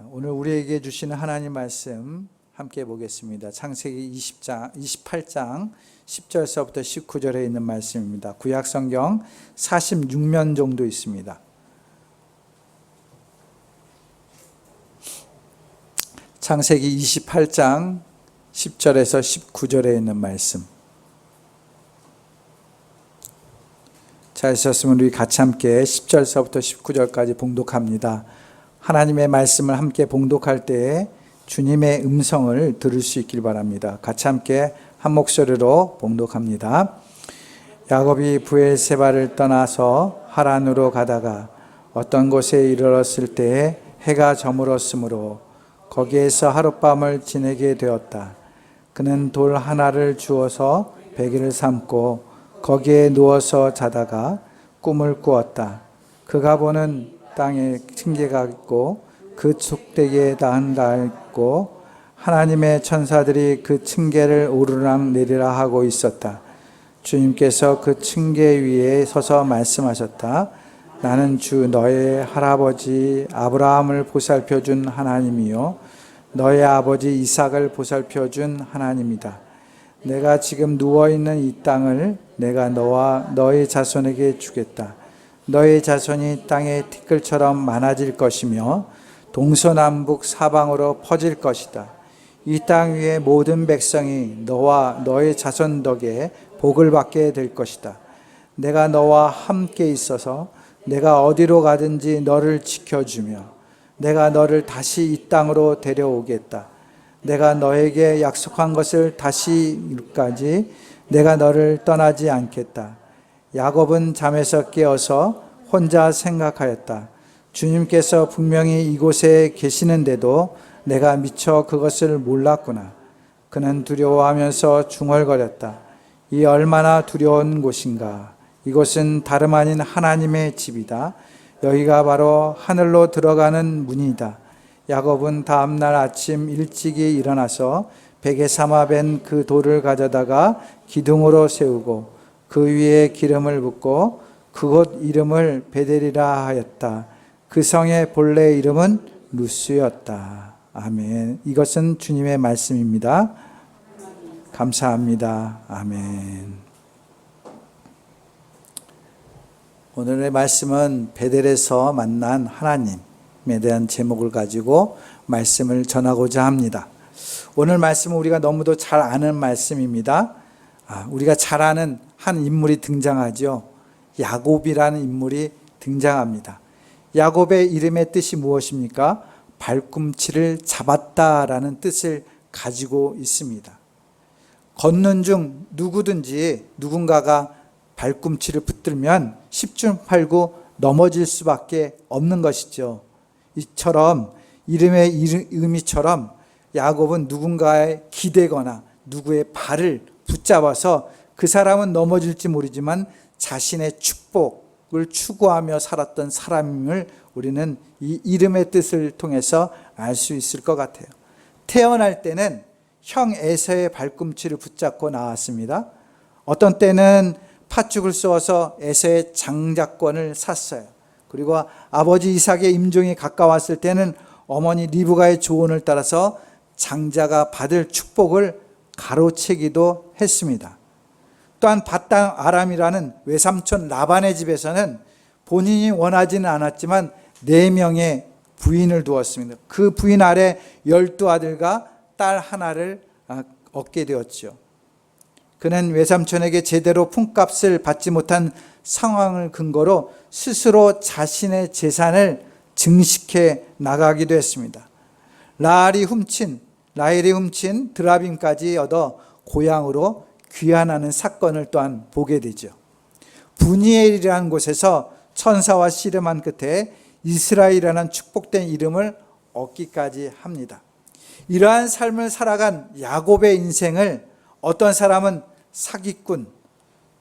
오늘 우리에게 주시는 하나님 말씀 함께 보겠습니다. 창세기 28장 10절서부터 19절에 있는 말씀입니다. 구약 성경 46면 정도 있습니다. 창세기 28장 10절에서 19절에 있는 말씀. 잘 있었으면 우리 같이 함께 10절서부터 19절까지 봉독합니다. 하나님의 말씀을 함께 봉독할 때에 주님의 음성을 들을 수 있길 바랍니다. 같이 함께 한 목소리로 봉독합니다. 야곱이 브엘세바를 떠나서 하란으로 가다가 어떤 곳에 이르렀을 때에 해가 저물었으므로 거기에서 하룻밤을 지내게 되었다. 그는 돌 하나를 주어서 베개를 삼고 거기에 누워서 자다가 꿈을 꾸었다. 그가 보는 땅에 층계가 있고 그 꼭대기에 닿은가 있고 하나님의 천사들이 그 층계를 오르락 내리락 하고 있었다. 주님께서 그 층계 위에 서서 말씀하셨다. 나는 주 너의 할아버지 아브라함을 보살펴준 하나님이요 너의 아버지 이삭을 보살펴준 하나님이다. 내가 지금 누워있는 이 땅을 내가 너와 너의 자손에게 주겠다. 너의 자손이 땅의 티끌처럼 많아질 것이며 동서남북 사방으로 퍼질 것이다. 이 땅 위의 모든 백성이 너와 너의 자손 덕에 복을 받게 될 것이다. 내가 너와 함께 있어서 내가 어디로 가든지 너를 지켜주며 내가 너를 다시 이 땅으로 데려오겠다. 내가 너에게 약속한 것을 다시 이루기까지 내가 너를 떠나지 않겠다. 야곱은 잠에서 깨어서 혼자 생각하였다. 주님께서 분명히 이곳에 계시는데도 내가 미처 그것을 몰랐구나. 그는 두려워하면서 중얼거렸다. 이 얼마나 두려운 곳인가. 이곳은 다름 아닌 하나님의 집이다. 여기가 바로 하늘로 들어가는 문이다. 야곱은 다음날 아침 일찍이 일어나서 베개 삼아 벤 그 돌을 가져다가 기둥으로 세우고 그 위에 기름을 붓고 그곳 이름을 베델이라 하였다. 그 성의 본래 이름은 루스였다. 아멘. 이것은 주님의 말씀입니다. 감사합니다. 아멘. 오늘의 말씀은 베델에서 만난 하나님에 대한 제목을 가지고 말씀을 전하고자 합니다. 오늘 말씀은 우리가 너무도 잘 아는 말씀입니다. 우리가 잘 아는 한 인물이 등장하죠. 야곱이라는 인물이 등장합니다. 야곱의 이름의 뜻이 무엇입니까? 발꿈치를 잡았다라는 뜻을 가지고 있습니다. 걷는 중 누구든지 누군가가 발꿈치를 붙들면 10중8구 넘어질 수밖에 없는 것이죠. 이처럼 이름의 의미처럼 야곱은 누군가에 기대거나 누구의 발을 붙잡아서 그 사람은 넘어질지 모르지만 자신의 축복을 추구하며 살았던 사람임을 우리는 이 이름의 뜻을 통해서 알 수 있을 것 같아요. 태어날 때는 형 에서의 발꿈치를 붙잡고 나왔습니다. 어떤 때는 팥죽을 쏘아서 에서의 장자권을 샀어요. 그리고 아버지 이삭의 임종이 가까웠을 때는 어머니 리브가의 조언을 따라서 장자가 받을 축복을 가로채기도 했습니다. 또한 밧단 아람이라는 외삼촌 라반의 집에서는 본인이 원하지는 않았지만 4명의 부인을 두었습니다. 그 부인 아래 12아들과 딸 하나를 얻게 되었죠. 그는 외삼촌에게 제대로 품값을 받지 못한 상황을 근거로 스스로 자신의 재산을 증식해 나가기도 했습니다. 라헬이 훔친 드라빔까지 얻어 고향으로 귀환하는 사건을 또한 보게 되죠. 브니엘이라는 곳에서 천사와 씨름한 끝에 이스라엘이라는 축복된 이름을 얻기까지 합니다. 이러한 삶을 살아간 야곱의 인생을 어떤 사람은 사기꾼,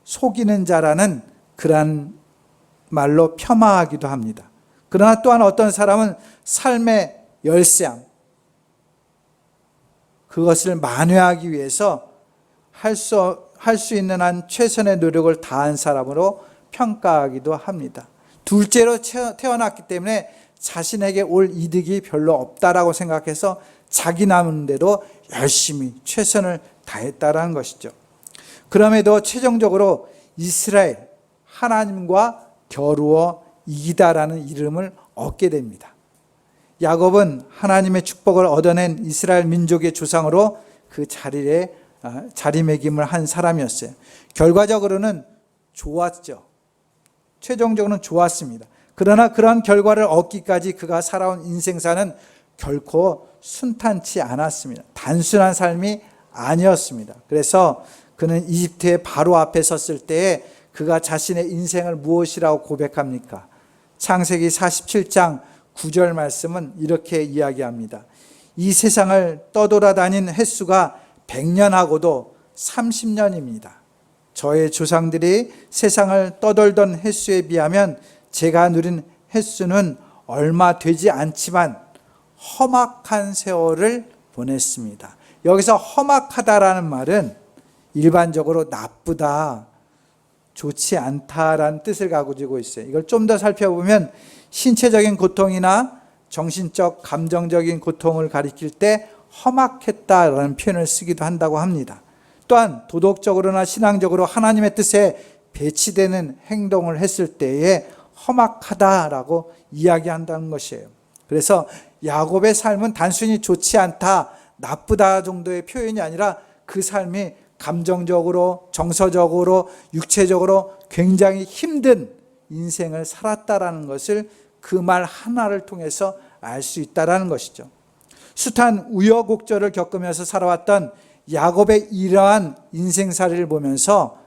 속이는 자라는 그런 말로 폄하하기도 합니다. 그러나 또한 어떤 사람은 삶의 열쇠함, 그것을 만회하기 위해서 할 수 있는 한 최선의 노력을 다한 사람으로 평가하기도 합니다. 둘째로 태어났기 때문에 자신에게 올 이득이 별로 없다라고 생각해서 자기 남은 대로 열심히 최선을 다했다라는 것이죠. 그럼에도 최종적으로 이스라엘, 하나님과 겨루어 이기다라는 이름을 얻게 됩니다. 야곱은 하나님의 축복을 얻어낸 이스라엘 민족의 조상으로 그 자리매김을 한 사람이었어요. 결과적으로는 좋았죠. 최종적으로는 좋았습니다. 그러나 그런 결과를 얻기까지 그가 살아온 인생사는 결코 순탄치 않았습니다. 단순한 삶이 아니었습니다. 그래서 그는 이집트의 바로 앞에 섰을 때에 그가 자신의 인생을 무엇이라고 고백합니까? 창세기 47장 9절 말씀은 이렇게 이야기합니다. 이 세상을 떠돌아다닌 횟수가 100년하고도 30년입니다. 저의 조상들이 세상을 떠돌던 횟수에 비하면 제가 누린 횟수는 얼마 되지 않지만 험악한 세월을 보냈습니다. 여기서 험악하다라는 말은 일반적으로 나쁘다, 좋지 않다라는 뜻을 가지고 있어요. 이걸 좀 더 살펴보면 신체적인 고통이나 정신적, 감정적인 고통을 가리킬 때 험악했다라는 표현을 쓰기도 한다고 합니다. 또한 도덕적으로나 신앙적으로 하나님의 뜻에 배치되는 행동을 했을 때에 험악하다라고 이야기한다는 것이에요. 그래서 야곱의 삶은 단순히 좋지 않다, 나쁘다 정도의 표현이 아니라 그 삶이 감정적으로, 정서적으로, 육체적으로 굉장히 힘든 인생을 살았다라는 것을 그 말 하나를 통해서 알 수 있다라는 것이죠. 숱한 우여곡절을 겪으면서 살아왔던 야곱의 이러한 인생살이를 보면서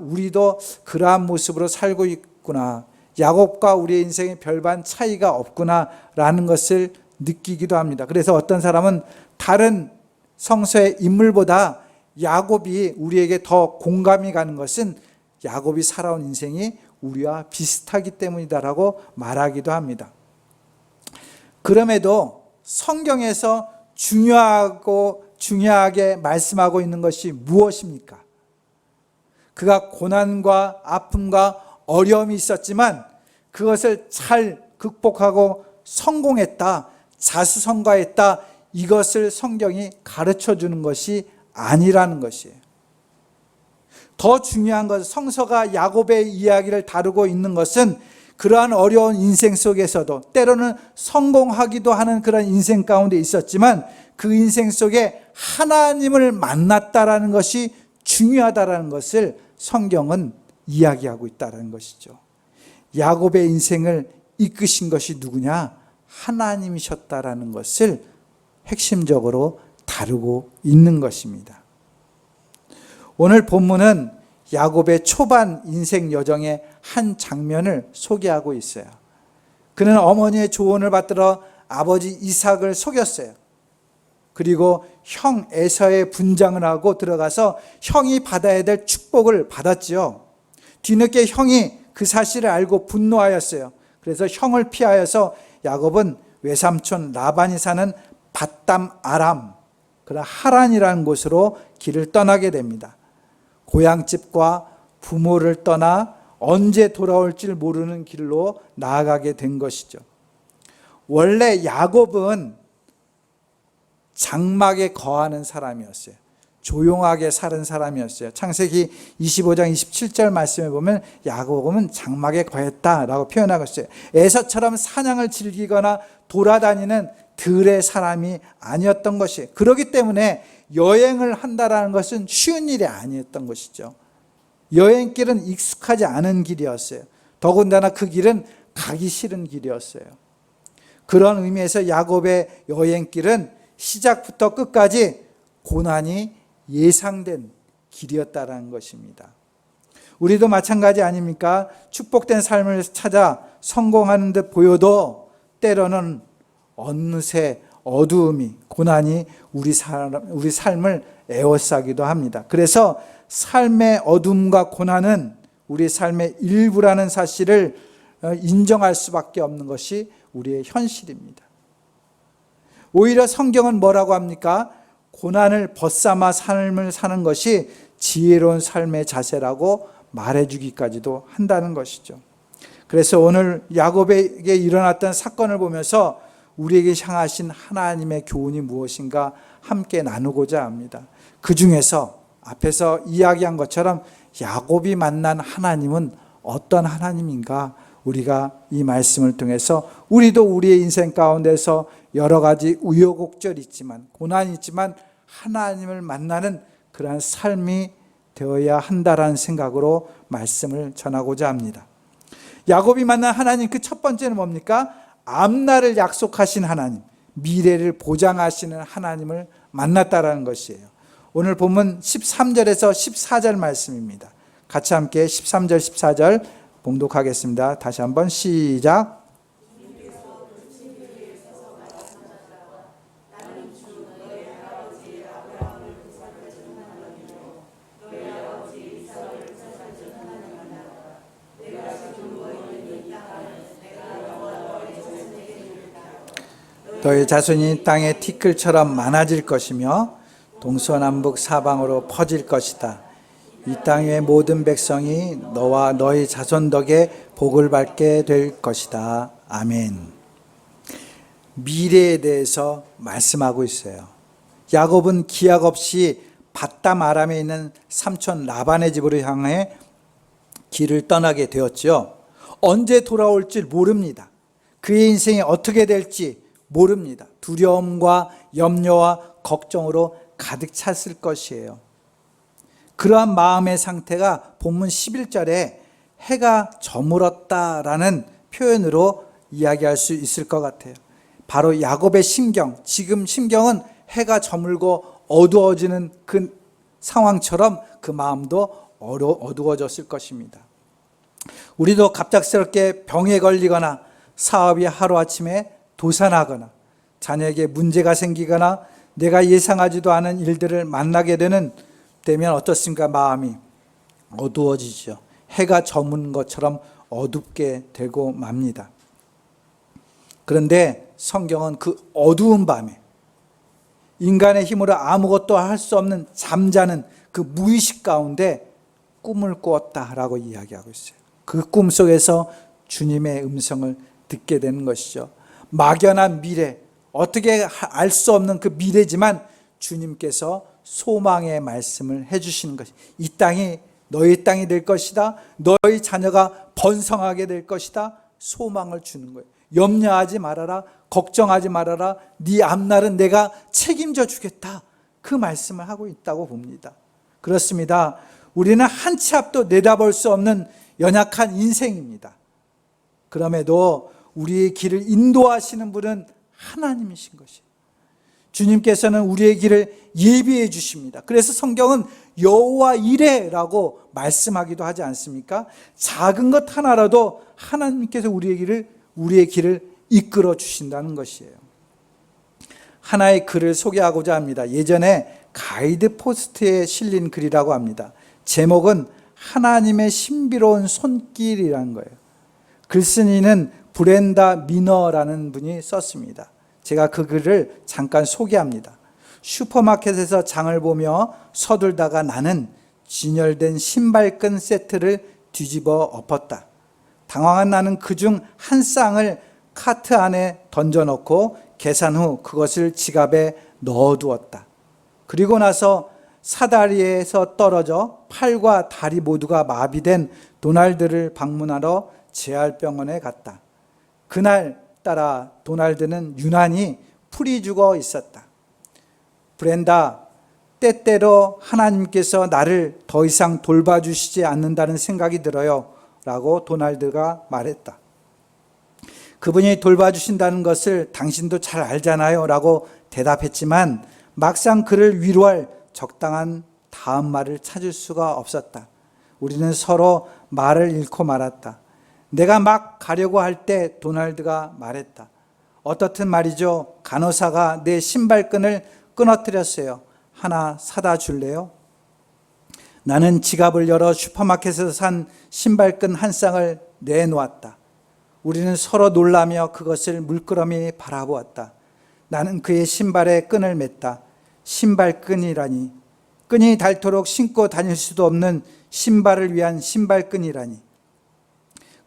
우리도 그러한 모습으로 살고 있구나, 야곱과 우리의 인생에 별반 차이가 없구나라는 것을 느끼기도 합니다. 그래서 어떤 사람은 다른 성서의 인물보다 야곱이 우리에게 더 공감이 가는 것은 야곱이 살아온 인생이 우리와 비슷하기 때문이다라고 말하기도 합니다. 그럼에도 성경에서 중요하게 말씀하고 있는 것이 무엇입니까? 그가 고난과 아픔과 어려움이 있었지만 그것을 잘 극복하고 성공했다, 자수성가했다, 이것을 성경이 가르쳐 주는 것이 아니라는 것이에요. 더 중요한 것은 성서가 야곱의 이야기를 다루고 있는 것은 그러한 어려운 인생 속에서도 때로는 성공하기도 하는 그런 인생 가운데 있었지만 그 인생 속에 하나님을 만났다라는 것이 중요하다라는 것을 성경은 이야기하고 있다는 것이죠. 야곱의 인생을 이끄신 것이 누구냐? 하나님이셨다라는 것을 핵심적으로 다루고 있는 것입니다. 오늘 본문은 야곱의 초반 인생 여정의 한 장면을 소개하고 있어요. 그는 어머니의 조언을 받들어 아버지 이삭을 속였어요. 그리고 형 에서의 분장을 하고 들어가서 형이 받아야 될 축복을 받았지요. 뒤늦게 형이 그 사실을 알고 분노하였어요. 그래서 형을 피하여서 야곱은 외삼촌 라반이 사는 밧담 아람, 그런 하란이라는 곳으로 길을 떠나게 됩니다. 고향집과 부모를 떠나 언제 돌아올지 모르는 길로 나아가게 된 것이죠. 원래 야곱은 장막에 거하는 사람이었어요. 조용하게 사는 사람이었어요. 창세기 25장 27절 말씀에 보면 야곱은 장막에 거했다라고 표현하고 있어요. 에서처럼 사냥을 즐기거나 돌아다니는 들의 사람이 아니었던 것이에요. 그렇기 때문에 여행을 한다라는 것은 쉬운 일이 아니었던 것이죠. 여행길은 익숙하지 않은 길이었어요. 더군다나 그 길은 가기 싫은 길이었어요. 그런 의미에서 야곱의 여행길은 시작부터 끝까지 고난이 예상된 길이었다는 것입니다. 우리도 마찬가지 아닙니까? 축복된 삶을 찾아 성공하는 듯 보여도 때로는 어느새 어두움이, 고난이 우리 삶을 에워싸기도 합니다. 그래서 삶의 어둠과 고난은 우리 삶의 일부라는 사실을 인정할 수밖에 없는 것이 우리의 현실입니다. 오히려 성경은 뭐라고 합니까? 고난을 벗삼아 삶을 사는 것이 지혜로운 삶의 자세라고 말해주기까지도 한다는 것이죠. 그래서 오늘 야곱에게 일어났던 사건을 보면서 우리에게 향하신 하나님의 교훈이 무엇인가 함께 나누고자 합니다. 그 중에서 앞에서 이야기한 것처럼 야곱이 만난 하나님은 어떤 하나님인가, 우리가 이 말씀을 통해서 우리도 우리의 인생 가운데서 여러 가지 우여곡절이 있지만, 고난이 있지만 하나님을 만나는 그러한 삶이 되어야 한다라는 생각으로 말씀을 전하고자 합니다. 야곱이 만난 하나님, 그 첫 번째는 뭡니까? 앞날을 약속하신 하나님, 미래를 보장하시는 하나님을 만났다라는 것이에요. 오늘 본문 13절에서 14절 말씀입니다. 같이 함께 13절 14절 봉독하겠습니다. 다시 한번 시작. 너희 자손이 땅의 티끌처럼 많아질 것이며 동서남북 사방으로 퍼질 것이다. 이 땅의 모든 백성이 너와 너희 자손 덕에 복을 받게 될 것이다. 아멘. 미래에 대해서 말씀하고 있어요. 야곱은 기약 없이 밧담 아람에 있는 삼촌 라반의 집으로 향해 길을 떠나게 되었죠. 언제 돌아올지 모릅니다. 그의 인생이 어떻게 될지 모릅니다. 두려움과 염려와 걱정으로 가득 찼을 것이에요. 그러한 마음의 상태가 본문 11절에 해가 저물었다라는 표현으로 이야기할 수 있을 것 같아요. 바로 야곱의 심경, 지금 심경은 해가 저물고 어두워지는 그 상황처럼 그 마음도 어두워졌을 것입니다. 우리도 갑작스럽게 병에 걸리거나 사업이 하루아침에 도산하거나 자녀에게 문제가 생기거나 내가 예상하지도 않은 일들을 만나게 되면 어떻습니까? 마음이 어두워지죠. 해가 저문 것처럼 어둡게 되고 맙니다. 그런데 성경은 그 어두운 밤에 인간의 힘으로 아무것도 할 수 없는 잠자는 그 무의식 가운데 꿈을 꾸었다라고 이야기하고 있어요. 그 꿈 속에서 주님의 음성을 듣게 되는 것이죠. 막연한 미래, 어떻게 알 수 없는 그 미래지만 주님께서 소망의 말씀을 해주시는 것이, 이 땅이 너희 땅이 될 것이다, 너희 자녀가 번성하게 될 것이다, 소망을 주는 거예요. 염려하지 말아라, 걱정하지 말아라, 네 앞날은 내가 책임져 주겠다, 그 말씀을 하고 있다고 봅니다. 그렇습니다. 우리는 한 치 앞도 내다볼 수 없는 연약한 인생입니다. 그럼에도 우리의 길을 인도하시는 분은 하나님이신 것이에요. 주님께서는 우리의 길을 예비해 주십니다. 그래서 성경은 여호와 이레라고 말씀하기도 하지 않습니까? 작은 것 하나라도 하나님께서 우리의 길을 이끌어 주신다는 것이에요. 하나의 글을 소개하고자 합니다. 예전에 가이드 포스트에 실린 글이라고 합니다. 제목은 하나님의 신비로운 손길이라는 거예요. 글쓴이는 브렌다 미너라는 분이 썼습니다. 제가 그 글을 잠깐 소개합니다. 슈퍼마켓에서 장을 보며 서둘다가 나는 진열된 신발끈 세트를 뒤집어 엎었다. 당황한 나는 그중 한 쌍을 카트 안에 던져놓고 계산 후 그것을 지갑에 넣어두었다. 그리고 나서 사다리에서 떨어져 팔과 다리 모두가 마비된 도날드를 방문하러 재활병원에 갔다. 그날따라 도날드는 유난히 풀이 죽어 있었다. 브렌다, 때때로 하나님께서 나를 더 이상 돌봐주시지 않는다는 생각이 들어요 라고 도날드가 말했다. 그분이 돌봐주신다는 것을 당신도 잘 알잖아요 라고 대답했지만 막상 그를 위로할 적당한 다음 말을 찾을 수가 없었다. 우리는 서로 말을 잃고 말았다. 내가 막 가려고 할 때 도날드가 말했다. 어떻든 말이죠. 간호사가 내 신발끈을 끊어뜨렸어요. 하나 사다 줄래요? 나는 지갑을 열어 슈퍼마켓에서 산 신발끈 한 쌍을 내놓았다. 우리는 서로 놀라며 그것을 물끄러미 바라보았다. 나는 그의 신발에 끈을 맸다. 신발끈이라니. 끈이 닳도록 신고 다닐 수도 없는 신발을 위한 신발끈이라니.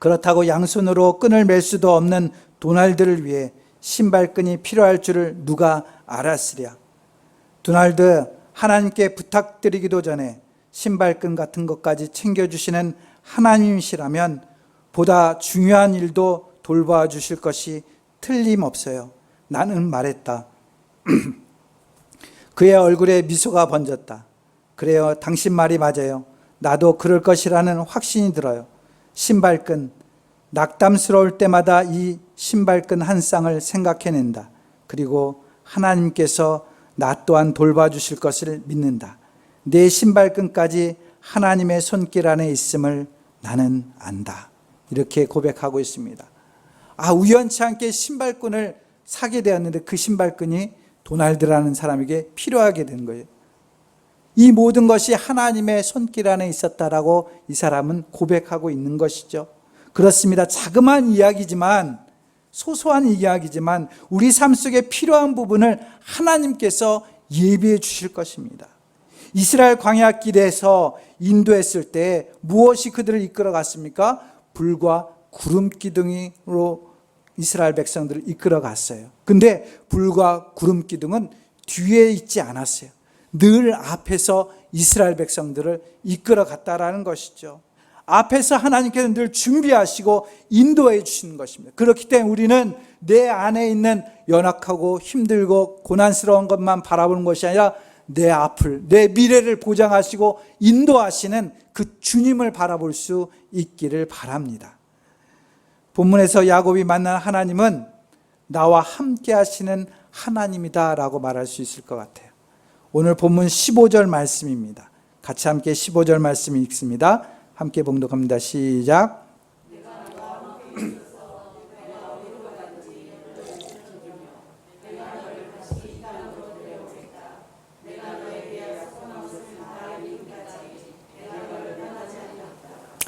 그렇다고 양손으로 끈을 맬 수도 없는 도날드를 위해 신발끈이 필요할 줄을 누가 알았으랴. 도날드, 하나님께 부탁드리기도 전에 신발끈 같은 것까지 챙겨주시는 하나님이시라면 보다 중요한 일도 돌봐 주실 것이 틀림없어요. 나는 말했다. 그의 얼굴에 미소가 번졌다. 그래요, 당신 말이 맞아요. 나도 그럴 것이라는 확신이 들어요. 신발끈, 낙담스러울 때마다 이 신발끈 한 쌍을 생각해낸다. 그리고 하나님께서 나 또한 돌봐주실 것을 믿는다. 내 신발끈까지 하나님의 손길 안에 있음을 나는 안다. 이렇게 고백하고 있습니다. 우연치 않게 신발끈을 사게 되었는데 그 신발끈이 도날드라는 사람에게 필요하게 된 거예요. 이 모든 것이 하나님의 손길 안에 있었다라고 이 사람은 고백하고 있는 것이죠. 그렇습니다. 자그마한 이야기지만, 소소한 이야기지만 우리 삶 속에 필요한 부분을 하나님께서 예비해 주실 것입니다. 이스라엘 광야길에서 인도했을 때 무엇이 그들을 이끌어 갔습니까? 불과 구름 기둥으로 이스라엘 백성들을 이끌어 갔어요. 근데 불과 구름 기둥은 뒤에 있지 않았어요. 늘 앞에서 이스라엘 백성들을 이끌어 갔다라는 것이죠. 앞에서 하나님께서 늘 준비하시고 인도해 주시는 것입니다. 그렇기 때문에 우리는 내 안에 있는 연약하고 힘들고 고난스러운 것만 바라보는 것이 아니라 내 앞을, 내 미래를 보장하시고 인도하시는 그 주님을 바라볼 수 있기를 바랍니다. 본문에서 야곱이 만난 하나님은 나와 함께 하시는 하나님이다라고 말할 수 있을 것 같아요. 오늘 본문 15절 말씀입니다. 같이 함께 15절 말씀 읽습니다. 함께 봉독합니다. 시작.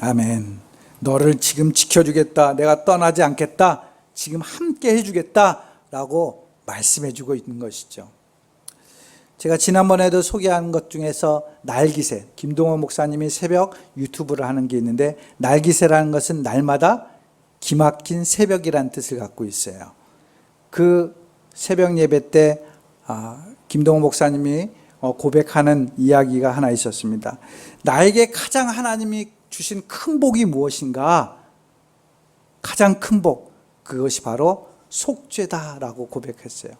아멘. 너를 지금 지켜주겠다. 내가 떠나지 않겠다. 지금 함께 해주겠다. 라고 말씀해주고 있는 것이죠. 제가 지난번에도 소개한 것 중에서 날기새, 김동호 목사님이 새벽 유튜브를 하는 게 있는데, 날기새라는 것은 날마다 기막힌 새벽이라는 뜻을 갖고 있어요. 그 새벽 예배 때 김동호 목사님이 고백하는 이야기가 하나 있었습니다. 나에게 가장 하나님이 주신 큰 복이 무엇인가? 가장 큰 복, 그것이 바로 속죄다라고 고백했어요.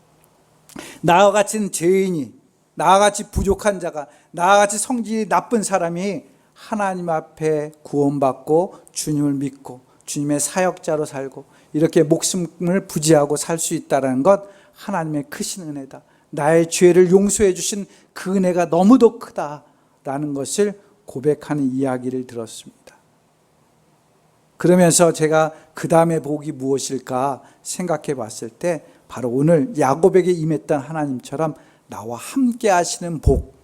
나와 같은 죄인이, 나와 같이 부족한 자가, 나와 같이 성질이 나쁜 사람이 하나님 앞에 구원받고 주님을 믿고 주님의 사역자로 살고 이렇게 목숨을 부지하고 살 수 있다는 것, 하나님의 크신 은혜다. 나의 죄를 용서해 주신 그 은혜가 너무도 크다라는 것을 고백하는 이야기를 들었습니다. 그러면서 제가 그 다음의 복이 무엇일까 생각해 봤을 때 바로 오늘 야곱에게 임했던 하나님처럼 나와 함께 하시는 복,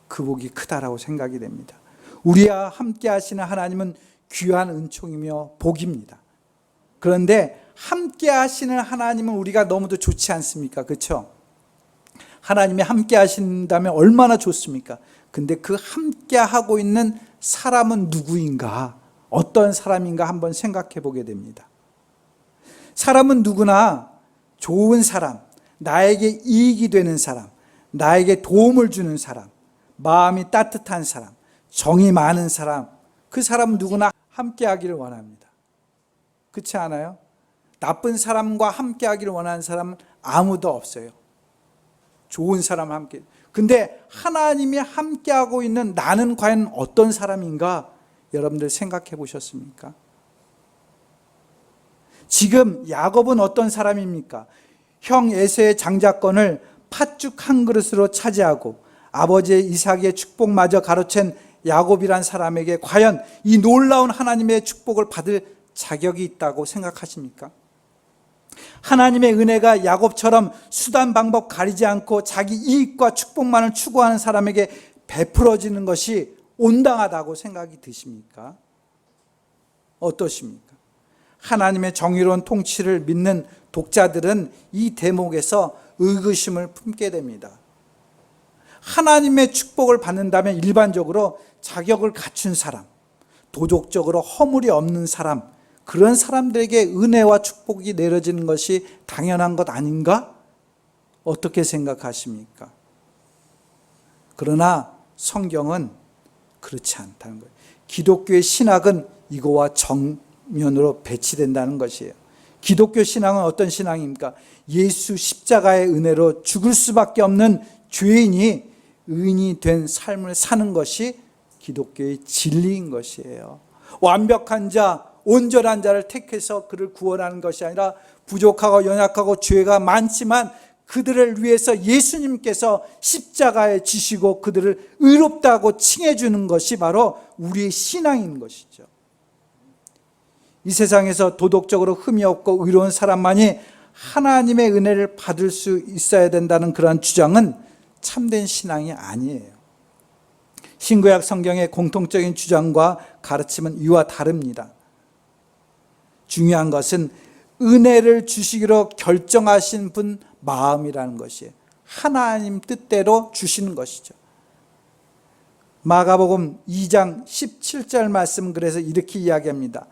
그 복이 크다라고 생각이 됩니다. 우리와 함께 하시는 하나님은 귀한 은총이며 복입니다. 그런데 함께 하시는 하나님은 우리가 너무도 좋지 않습니까? 그렇죠? 하나님이 함께 하신다면 얼마나 좋습니까? 근데 그 함께 하고 있는 사람은 누구인가? 어떤 사람인가 한번 생각해 보게 됩니다. 사람은 누구나 좋은 사람, 나에게 이익이 되는 사람, 나에게 도움을 주는 사람, 마음이 따뜻한 사람, 정이 많은 사람, 그 사람은 누구나 함께 하기를 원합니다. 그렇지 않아요? 나쁜 사람과 함께 하기를 원하는 사람은 아무도 없어요. 좋은 사람 함께. 근데 하나님이 함께하고 있는 나는 과연 어떤 사람인가? 여러분들 생각해 보셨습니까? 지금 야곱은 어떤 사람입니까? 형 에서의 장자권을 팥죽 한 그릇으로 차지하고 아버지 이삭의 축복마저 가로챈 야곱이란 사람에게 과연 이 놀라운 하나님의 축복을 받을 자격이 있다고 생각하십니까? 하나님의 은혜가 야곱처럼 수단 방법 가리지 않고 자기 이익과 축복만을 추구하는 사람에게 베풀어지는 것이 온당하다고 생각이 드십니까? 어떠십니까? 하나님의 정의로운 통치를 믿는 독자들은 이 대목에서 의구심을 품게 됩니다. 하나님의 축복을 받는다면 일반적으로 자격을 갖춘 사람, 도덕적으로 허물이 없는 사람, 그런 사람들에게 은혜와 축복이 내려지는 것이 당연한 것 아닌가? 어떻게 생각하십니까? 그러나 성경은 그렇지 않다는 거예요. 기독교의 신학은 이거와 정면으로 배치된다는 것이에요. 기독교 신앙은 어떤 신앙입니까? 예수 십자가의 은혜로 죽을 수밖에 없는 죄인이 의인이 된 삶을 사는 것이 기독교의 진리인 것이에요. 완벽한 자, 온전한 자를 택해서 그를 구원하는 것이 아니라 부족하고 연약하고 죄가 많지만 그들을 위해서 예수님께서 십자가에 지시고 그들을 의롭다고 칭해주는 것이 바로 우리의 신앙인 것이죠. 이 세상에서 도덕적으로 흠이 없고 의로운 사람만이 하나님의 은혜를 받을 수 있어야 된다는 그런 주장은 참된 신앙이 아니에요. 신구약 성경의 공통적인 주장과 가르침은 이와 다릅니다. 중요한 것은 은혜를 주시기로 결정하신 분 마음이라는 것이에요. 하나님 뜻대로 주시는 것이죠. 마가복음 2장 17절 말씀 그래서 이렇게 이야기합니다.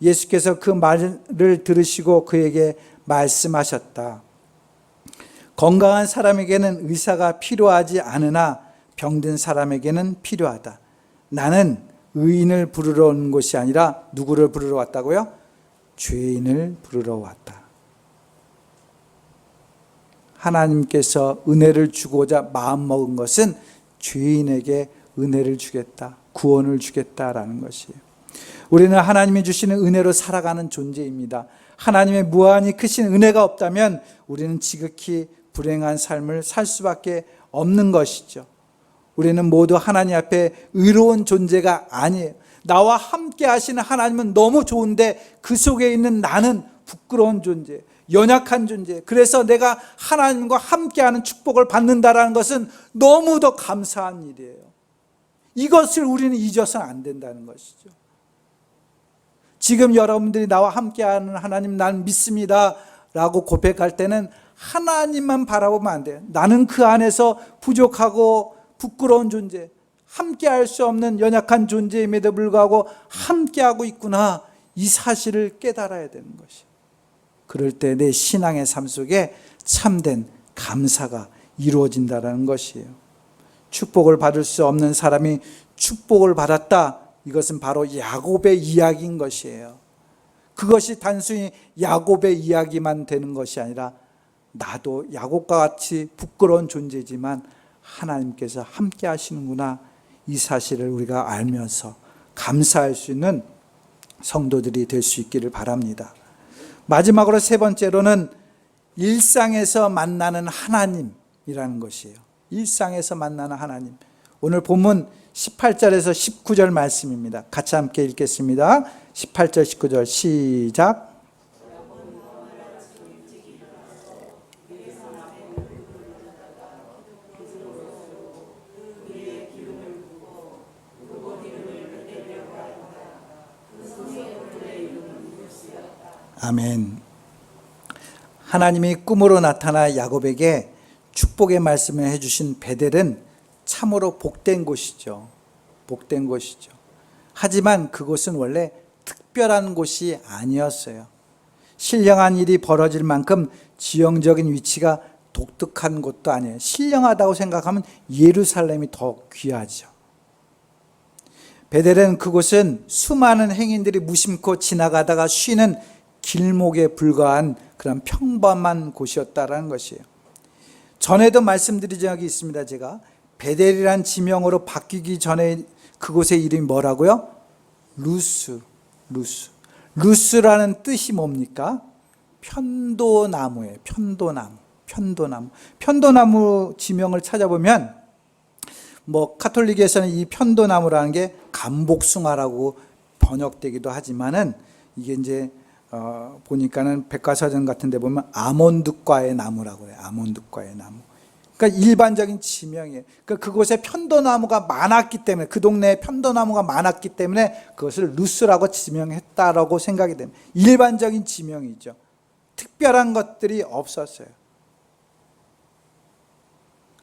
예수께서 그 말을 들으시고 그에게 말씀하셨다. 건강한 사람에게는 의사가 필요하지 않으나 병든 사람에게는 필요하다. 나는 의인을 부르러 온 것이 아니라 누구를 부르러 왔다고요? 죄인을 부르러 왔다. 하나님께서 은혜를 주고자 마음먹은 것은 죄인에게 은혜를 주겠다, 구원을 주겠다라는 것이에요. 우리는 하나님이 주시는 은혜로 살아가는 존재입니다. 하나님의 무한히 크신 은혜가 없다면 우리는 지극히 불행한 삶을 살 수밖에 없는 것이죠. 우리는 모두 하나님 앞에 의로운 존재가 아니에요. 나와 함께 하시는 하나님은 너무 좋은데 그 속에 있는 나는 부끄러운 존재, 연약한 존재. 그래서 내가 하나님과 함께하는 축복을 받는다는 것은 너무도 감사한 일이에요. 이것을 우리는 잊어서는 안 된다는 것이죠. 지금 여러분들이 나와 함께하는 하나님 난 믿습니다 라고 고백할 때는 하나님만 바라보면 안 돼요. 나는 그 안에서 부족하고 부끄러운 존재, 함께할 수 없는 연약한 존재임에도 불구하고 함께하고 있구나, 이 사실을 깨달아야 되는 것이에요. 그럴 때 내 신앙의 삶 속에 참된 감사가 이루어진다는 것이에요. 축복을 받을 수 없는 사람이 축복을 받았다, 이것은 바로 야곱의 이야기인 것이에요. 그것이 단순히 야곱의 이야기만 되는 것이 아니라 나도 야곱과 같이 부끄러운 존재지만 하나님께서 함께 하시는구나, 이 사실을 우리가 알면서 감사할 수 있는 성도들이 될 수 있기를 바랍니다. 마지막으로 세 번째로는 일상에서 만나는 하나님이라는 것이에요. 일상에서 만나는 하나님. 오늘 본문 18절에서 19절 말씀입니다. 같이 함께 읽겠습니다. 18절 19절 시작. 아멘. 하나님이 꿈으로 나타나 야곱에게 축복의 말씀을 해주신 베델은 참으로 복된 곳이죠. 복된 곳이죠. 하지만 그곳은 원래 특별한 곳이 아니었어요. 신령한 일이 벌어질 만큼 지형적인 위치가 독특한 곳도 아니에요. 신령하다고 생각하면 예루살렘이 더 귀하죠. 베델은 그곳은 수많은 행인들이 무심코 지나가다가 쉬는 길목에 불과한 그런 평범한 곳이었다라는 것이에요. 전에도 말씀드린 적이 있습니다. 제가 베델이란 지명으로 바뀌기 전에 그곳의 이름이 뭐라고요? 루스. 루스라는 뜻이 뭡니까? 편도나무예요. 편도나무 지명을 찾아보면 카톨릭에서는 이 편도나무라는 게 감복숭아라고 번역되기도 하지만은 이게 이제 보니까는 백과사전 같은 데 보면 아몬드과의 나무라고 해요. 아몬드과의 나무. 그러니까 일반적인 지명이에요. 그러니까 그곳에 편도나무가 많았기 때문에, 그 동네에 편도나무가 많았기 때문에 그것을 루스라고 지명했다라고 생각이 됩니다. 일반적인 지명이죠. 특별한 것들이 없었어요.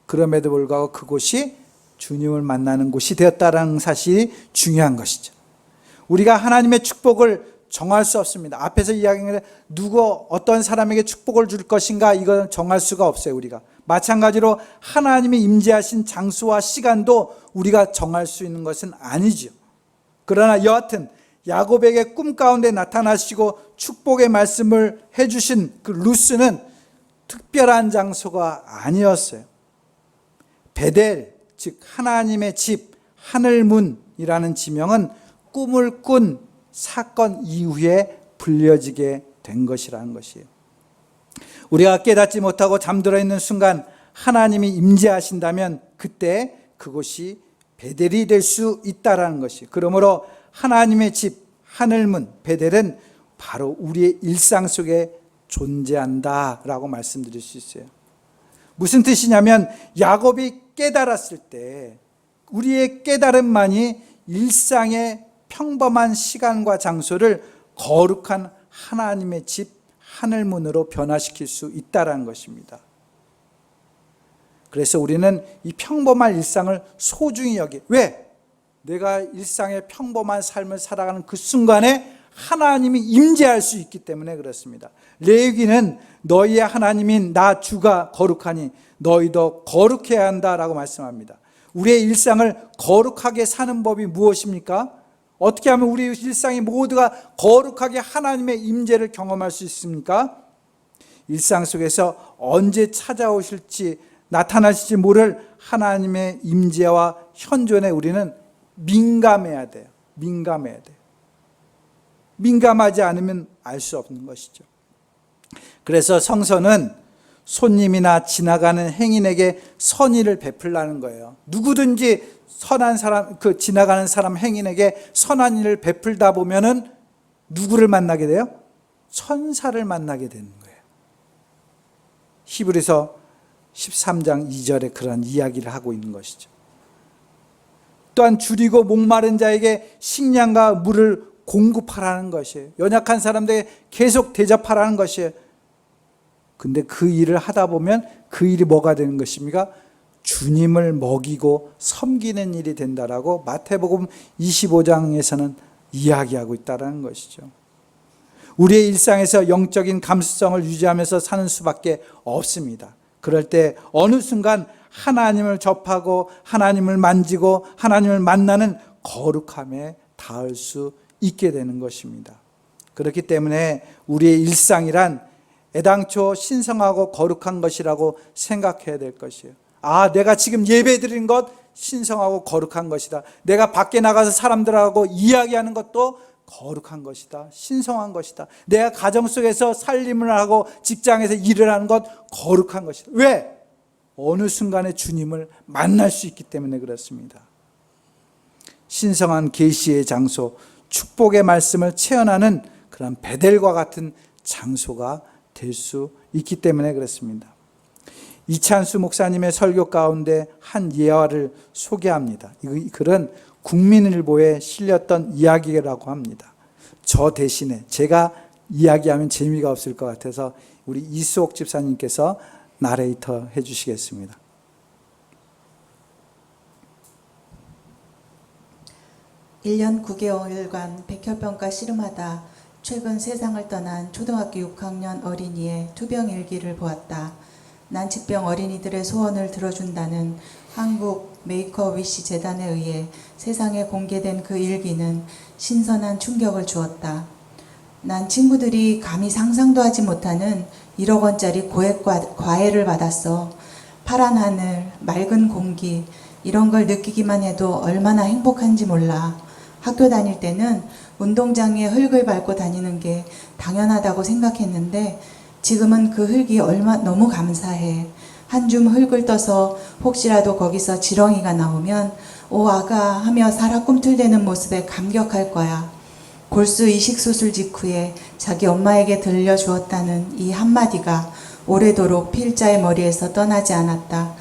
그럼에도 불구하고 그곳이 주님을 만나는 곳이 되었다는 사실이 중요한 것이죠. 우리가 하나님의 축복을 정할 수 없습니다. 앞에서 이야기한 누구 어떤 사람에게 축복을 줄 것인가 이건 정할 수가 없어요. 우리가 마찬가지로 하나님이 임재하신 장소와 시간도 우리가 정할 수 있는 것은 아니죠. 그러나 여하튼 야곱에게 꿈 가운데 나타나시고 축복의 말씀을 해주신 그 루스는 특별한 장소가 아니었어요. 베델, 즉 하나님의 집, 하늘문이라는 지명은 꿈을 꾼 사건 이후에 불려지게 된 것이라는 것이에요. 우리가 깨닫지 못하고 잠들어 있는 순간 하나님이 임재하신다면 그때 그곳이 베델이 될 수 있다라는 것이에요. 그러므로 하나님의 집, 하늘문, 베델은 바로 우리의 일상 속에 존재한다라고 말씀드릴 수 있어요. 무슨 뜻이냐면 야곱이 깨달았을 때 우리의 깨달음만이 일상의 평범한 시간과 장소를 거룩한 하나님의 집, 하늘문으로 변화시킬 수 있다는 것입니다. 그래서 우리는 이 평범한 일상을 소중히 여기. 왜? 내가 일상의 평범한 삶을 살아가는 그 순간에 하나님이 임재할 수 있기 때문에 그렇습니다. 레위기는 너희의 하나님인 나 주가 거룩하니 너희도 거룩해야 한다라고 말씀합니다. 우리의 일상을 거룩하게 사는 법이 무엇입니까? 어떻게 하면 우리 일상이 모두가 거룩하게 하나님의 임재를 경험할 수 있습니까? 일상 속에서 언제 찾아오실지 나타나실지 모를 하나님의 임재와 현존에 우리는 민감해야 돼요. 민감해야 돼요. 민감하지 않으면 알 수 없는 것이죠. 그래서 성서는 손님이나 지나가는 행인에게 선의를 베풀라는 거예요. 누구든지 선한 사람, 그 지나가는 사람 행인에게 선한 일을 베풀다 보면은 누구를 만나게 돼요? 천사를 만나게 되는 거예요. 히브리서 13장 2절에 그런 이야기를 하고 있는 것이죠. 또한 줄이고 목마른 자에게 식량과 물을 공급하라는 것이에요. 연약한 사람들에게 계속 대접하라는 것이에요. 근데 그 일을 하다 보면 그 일이 뭐가 되는 것입니까? 주님을 먹이고 섬기는 일이 된다라고 마태복음 25장에서는 이야기하고 있다는 것이죠. 우리의 일상에서 영적인 감수성을 유지하면서 사는 수밖에 없습니다. 그럴 때 어느 순간 하나님을 접하고 하나님을 만지고 하나님을 만나는 거룩함에 닿을 수 있게 되는 것입니다. 그렇기 때문에 우리의 일상이란 애당초 신성하고 거룩한 것이라고 생각해야 될 것이에요. 아, 내가 지금 예배드린 것 신성하고 거룩한 것이다. 내가 밖에 나가서 사람들하고 이야기하는 것도 거룩한 것이다. 신성한 것이다. 내가 가정 속에서 살림을 하고 직장에서 일을 하는 것 거룩한 것이다. 왜? 어느 순간에 주님을 만날 수 있기 때문에 그렇습니다. 신성한 계시의 장소, 축복의 말씀을 체험하는 그런 베델과 같은 장소가 될 수 있기 때문에 그렇습니다. 이찬수 목사님의 설교 가운데 한 예화를 소개합니다. 이 글은 국민일보에 실렸던 이야기라고 합니다. 저 대신에 제가 이야기하면 재미가 없을 것 같아서 우리 이수옥 집사님께서 나레이터 해주시겠습니다. (1년 9개월간) 백혈병과 씨름하다 최근 세상을 떠난 초등학교 6학년 어린이의 투병일기를 보았다. 난치병 어린이들의 소원을 들어준다는 한국 메이커위시 재단에 의해 세상에 공개된 그 일기는 신선한 충격을 주었다. 난 친구들이 감히 상상도 하지 못하는 1억 원짜리 고액 과외를 받았어. 파란 하늘, 맑은 공기 이런 걸 느끼기만 해도 얼마나 행복한지 몰라. 학교 다닐 때는 운동장에 흙을 밟고 다니는 게 당연하다고 생각했는데 지금은 그 흙이 너무 감사해. 한 줌 흙을 떠서 혹시라도 거기서 지렁이가 나오면 오 아가 하며 살아 꿈틀대는 모습에 감격할 거야. 골수 이식수술 직후에 자기 엄마에게 들려주었다는 이 한마디가 오래도록 필자의 머리에서 떠나지 않았다.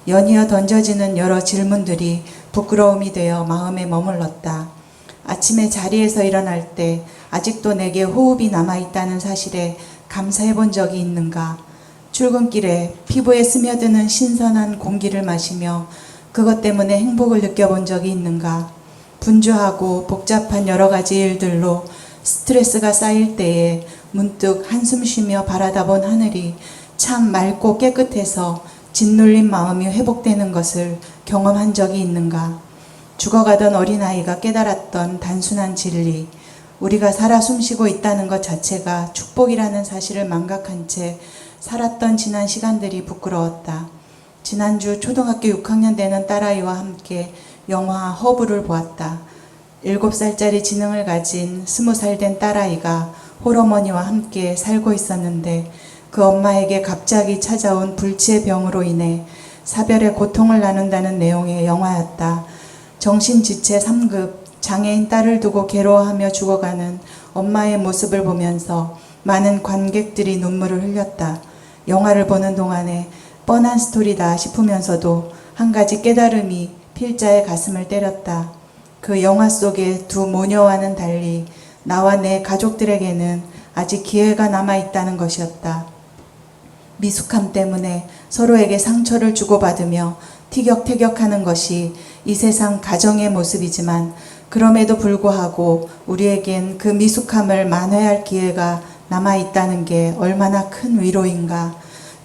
연이어 던져지는 여러 질문들이 부끄러움이 되어 마음에 머물렀다. 아침에 자리에서 일어날 때 아직도 내게 호흡이 남아있다는 사실에 감사해 본 적이 있는가? 출근길에 피부에 스며드는 신선한 공기를 마시며 그것 때문에 행복을 느껴본 적이 있는가? 분주하고 복잡한 여러 가지 일들로 스트레스가 쌓일 때에 문득 한숨 쉬며 바라다본 하늘이 참 맑고 깨끗해서 짓눌린 마음이 회복되는 것을 경험한 적이 있는가? 죽어가던 어린아이가 깨달았던 단순한 진리, 우리가 살아 숨쉬고 있다는 것 자체가 축복이라는 사실을 망각한 채 살았던 지난 시간들이 부끄러웠다. 지난주 초등학교 6학년 되는 딸아이와 함께 영화 허브를 보았다. 7살짜리 지능을 가진 20살 된 딸아이가 홀어머니와 함께 살고 있었는데 그 엄마에게 갑자기 찾아온 불치의 병으로 인해 사별의 고통을 나눈다는 내용의 영화였다. 정신지체 3급 장애인 딸을 두고 괴로워하며 죽어가는 엄마의 모습을 보면서 많은 관객들이 눈물을 흘렸다. 영화를 보는 동안에 뻔한 스토리다 싶으면서도 한 가지 깨달음이 필자의 가슴을 때렸다. 그 영화 속의 두 모녀와는 달리 나와 내 가족들에게는 아직 기회가 남아있다는 것이었다. 미숙함 때문에 서로에게 상처를 주고받으며 티격태격하는 것이 이 세상 가정의 모습이지만 그럼에도 불구하고 우리에겐 그 미숙함을 만회할 기회가 남아있다는 게 얼마나 큰 위로인가.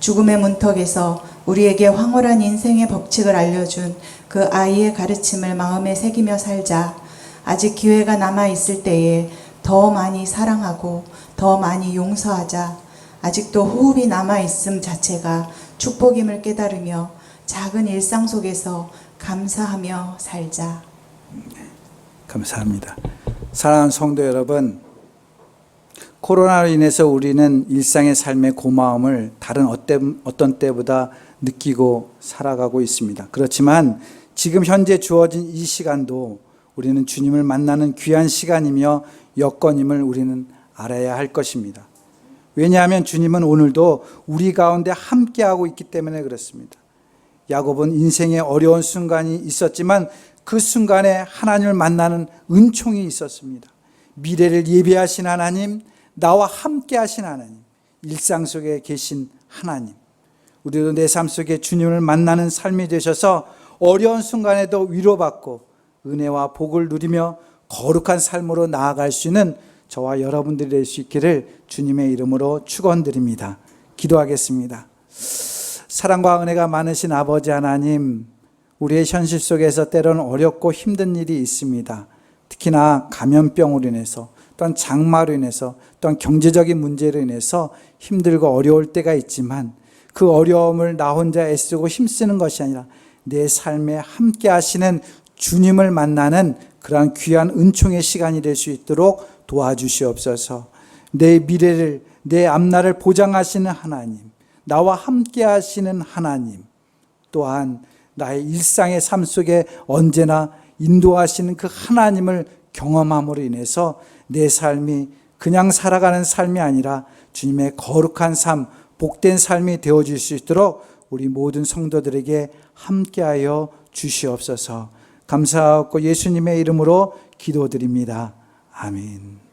죽음의 문턱에서 우리에게 황홀한 인생의 법칙을 알려준 그 아이의 가르침을 마음에 새기며 살자. 아직 기회가 남아있을 때에 더 많이 사랑하고 더 많이 용서하자. 아직도 호흡이 남아있음 자체가 축복임을 깨달으며 작은 일상 속에서 감사하며 살자. 감사합니다. 사랑하는 성도 여러분, 코로나로 인해서 우리는 일상의 삶의 고마움을 다른 어떤 때보다 느끼고 살아가고 있습니다. 그렇지만 지금 현재 주어진 이 시간도 우리는 주님을 만나는 귀한 시간이며 여건임을 우리는 알아야 할 것입니다. 왜냐하면 주님은 오늘도 우리 가운데 함께하고 있기 때문에 그렇습니다. 야곱은 인생의 어려운 순간이 있었지만 그 순간에 하나님을 만나는 은총이 있었습니다. 미래를 예비하신 하나님, 나와 함께 하신 하나님, 일상 속에 계신 하나님, 우리도 내 삶 속에 주님을 만나는 삶이 되셔서 어려운 순간에도 위로받고 은혜와 복을 누리며 거룩한 삶으로 나아갈 수 있는 저와 여러분들이 될 수 있기를 주님의 이름으로 축원드립니다. 기도하겠습니다. 사랑과 은혜가 많으신 아버지 하나님, 우리의 현실 속에서 때로는 어렵고 힘든 일이 있습니다. 특히나 감염병으로 인해서, 또한 장마로 인해서, 또한 경제적인 문제로 인해서 힘들고 어려울 때가 있지만 그 어려움을 나 혼자 애쓰고 힘쓰는 것이 아니라 내 삶에 함께 하시는 주님을 만나는 그러한 귀한 은총의 시간이 될 수 있도록 도와주시옵소서. 내 미래를, 내 앞날을 보장하시는 하나님, 나와 함께 하시는 하나님, 또한 나의 일상의 삶 속에 언제나 인도하시는 그 하나님을 경험함으로 인해서 내 삶이 그냥 살아가는 삶이 아니라 주님의 거룩한 삶, 복된 삶이 되어질 수 있도록 우리 모든 성도들에게 함께하여 주시옵소서. 감사하고 예수님의 이름으로 기도드립니다. 아멘.